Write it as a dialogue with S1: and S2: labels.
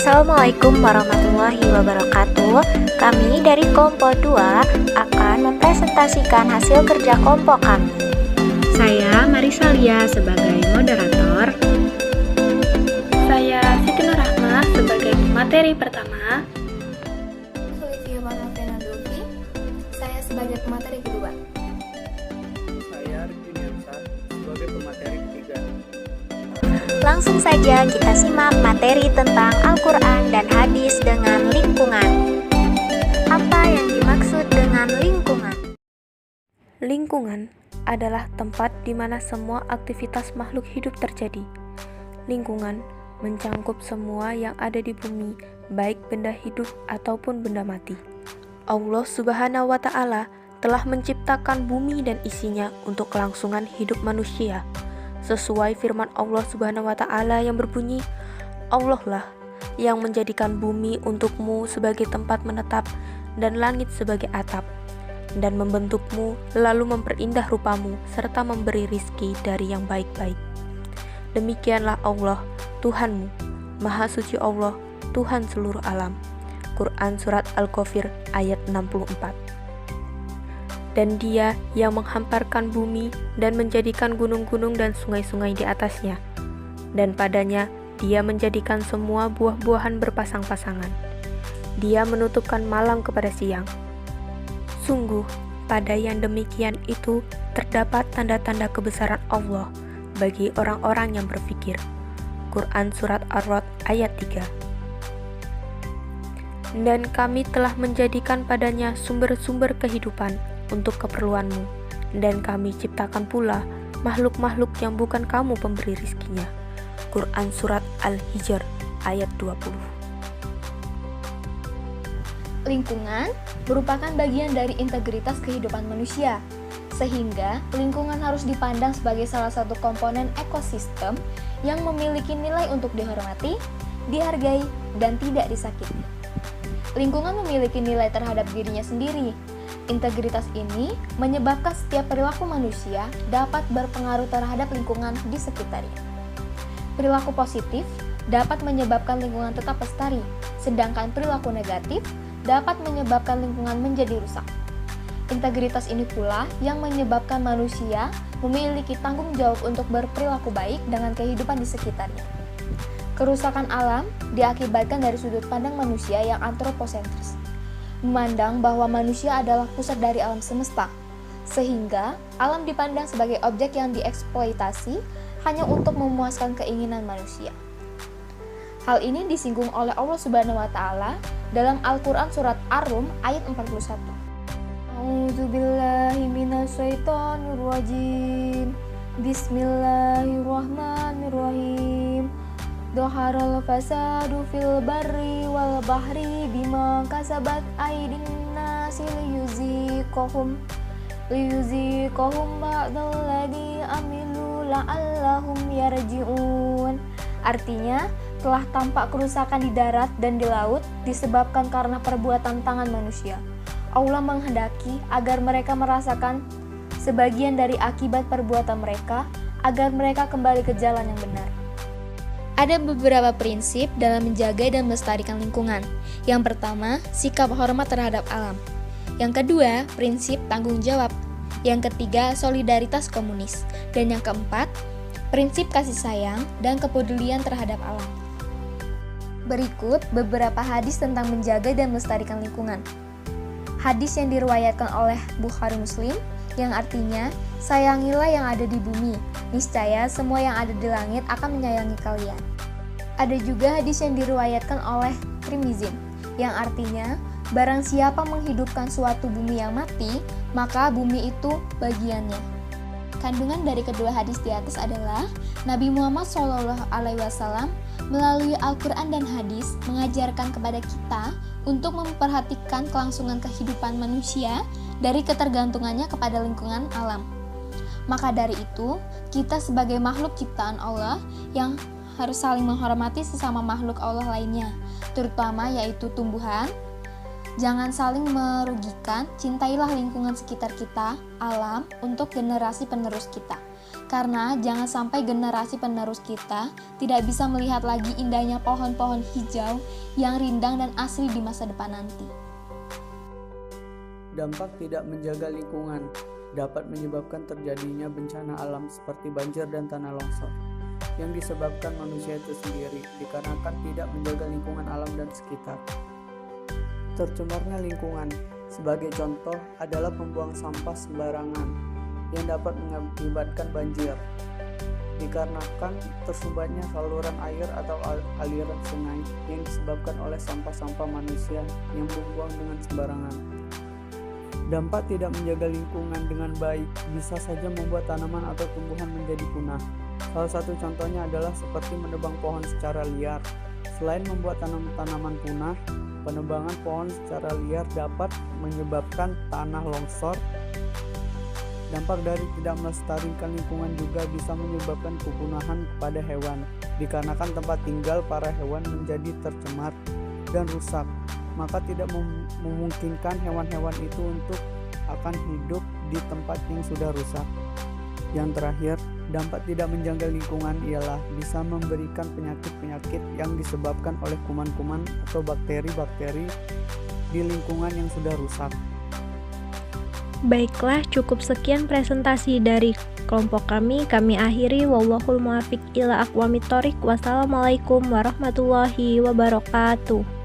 S1: Assalamualaikum warahmatullahi wabarakatuh. Kami dari Kompo 2 akan mempresentasikan hasil kerja kelompok kami.
S2: Saya Marisa Lia sebagai moderator.
S3: Saya Siti Nurrahma sebagai pemateri pertama.
S4: Olivia Marnavena Dulfi, saya sebagai pemateri kedua.
S5: Saya Juniansa sebagai pemateri ketiga.
S1: Langsung saja kita simak materi tentang Al-Quran dan hadis dengan lingkungan. Apa yang dimaksud dengan lingkungan?
S3: Lingkungan adalah tempat di mana semua aktivitas makhluk hidup terjadi. Lingkungan mencangkup semua yang ada di bumi, baik benda hidup ataupun benda mati. Allah Subhanahu wa Ta'ala telah menciptakan bumi dan isinya untuk kelangsungan hidup manusia. Sesuai firman Allah Subhanahu wa Ta'ala yang berbunyi, Allah lah yang menjadikan bumi untukmu sebagai tempat menetap dan langit sebagai atap, dan membentukmu lalu memperindah rupamu serta memberi rizki dari yang baik-baik. Demikianlah Allah Tuhanmu, Maha Suci Allah, Tuhan seluruh alam. Quran Surat Al-Ghafir ayat 64. Dan Dia yang menghamparkan bumi dan menjadikan gunung-gunung dan sungai-sungai di atasnya, dan padanya Dia menjadikan semua buah-buahan berpasang-pasangan. Dia menutupkan malam kepada siang. Sungguh, pada yang demikian itu terdapat tanda-tanda kebesaran Allah bagi orang-orang yang berfikir. Quran Surat Ar-Ra'd ayat 3. Dan kami telah menjadikan padanya sumber-sumber kehidupan untuk keperluanmu, dan kami ciptakan pula makhluk-makhluk yang bukan kamu pemberi rizkinya. Quran Surat Al-Hijr ayat 20.
S4: Lingkungan merupakan bagian dari integritas kehidupan manusia, sehingga lingkungan harus dipandang sebagai salah satu komponen ekosistem yang memiliki nilai untuk dihormati, dihargai, dan tidak disakiti. Lingkungan memiliki nilai terhadap dirinya sendiri. Integritas ini menyebabkan setiap perilaku manusia dapat berpengaruh terhadap lingkungan di sekitarnya. Perilaku positif dapat menyebabkan lingkungan tetap lestari, sedangkan perilaku negatif dapat menyebabkan lingkungan menjadi rusak. Integritas ini pula yang menyebabkan manusia memiliki tanggung jawab untuk berperilaku baik dengan kehidupan di sekitarnya. Kerusakan alam diakibatkan dari sudut pandang manusia yang antroposentris, memandang bahwa manusia adalah pusat dari alam semesta, sehingga alam dipandang sebagai objek yang dieksploitasi hanya untuk memuaskan keinginan manusia. Hal ini disinggung oleh Allah Subhanahu wa Ta'ala dalam Al-Quran Surat Ar-Rum ayat 41. A'udzubillahi minasyaitonirrajim. Bismillahirrahmanirrahim. Dhaharal fasadu fil barri wal bahri bima kasabat aydin nasi liyuziqahum ba'dal ladzi amilu la'allahum yarji'un. Artinya, telah tampak kerusakan di darat dan di laut disebabkan karena perbuatan tangan manusia. Allah menghendaki agar mereka merasakan sebagian dari akibat perbuatan mereka, agar mereka kembali ke jalan yang benar. Ada beberapa prinsip dalam menjaga dan melestarikan lingkungan. Yang pertama, sikap hormat terhadap alam. Yang kedua, prinsip tanggung jawab. Yang ketiga, solidaritas komunis. Dan yang keempat, prinsip kasih sayang dan kepedulian terhadap alam. Berikut beberapa hadis tentang menjaga dan melestarikan lingkungan. Hadis yang diriwayatkan oleh Bukhari Muslim, yang artinya, sayangilah yang ada di bumi, niscaya semua yang ada di langit akan menyayangi kalian. Ada juga hadis yang diriwayatkan oleh Tirmizi, yang artinya, barang siapa menghidupkan suatu bumi yang mati, maka bumi itu bagiannya. Kandungan dari kedua hadis di atas adalah, Nabi Muhammad SAW melalui Al-Quran dan hadis mengajarkan kepada kita untuk memperhatikan kelangsungan kehidupan manusia dari ketergantungannya kepada lingkungan alam. Maka dari itu, kita sebagai makhluk ciptaan Allah yang harus saling menghormati sesama makhluk Allah lainnya, terutama yaitu tumbuhan. Jangan saling merugikan, cintailah lingkungan sekitar kita, alam, untuk generasi penerus kita. Karena jangan sampai generasi penerus kita tidak bisa melihat lagi indahnya pohon-pohon hijau yang rindang dan asri di masa depan nanti.
S5: Dampak tidak menjaga lingkungan dapat menyebabkan terjadinya bencana alam seperti banjir dan tanah longsor yang disebabkan manusia itu sendiri dikarenakan tidak menjaga lingkungan alam dan sekitar. Tercemarnya lingkungan sebagai contoh adalah pembuang sampah sembarangan yang dapat mengakibatkan banjir dikarenakan tersumbatnya saluran air atau aliran sungai yang disebabkan oleh sampah-sampah manusia yang membuang dengan sembarangan. Dampak tidak menjaga lingkungan dengan baik bisa saja membuat tanaman atau tumbuhan menjadi punah. Salah satu contohnya adalah seperti menebang pohon secara liar. Selain membuat tanaman punah, penebangan pohon secara liar dapat menyebabkan tanah longsor. Dampak dari tidak melestarikan lingkungan juga bisa menyebabkan kepunahan kepada hewan, dikarenakan tempat tinggal para hewan menjadi tercemar dan rusak, maka tidak memungkinkan hewan-hewan itu untuk akan hidup di tempat yang sudah rusak. Yang terakhir, dampak tidak menjaga lingkungan ialah bisa memberikan penyakit-penyakit yang disebabkan oleh kuman-kuman atau bakteri-bakteri di lingkungan yang sudah rusak.
S2: Baiklah, cukup sekian presentasi dari kelompok kami. Kami akhiri. Wallahul muwaffiq ila aqwamit thoriq. Wassalamualaikum warahmatullahi wabarakatuh.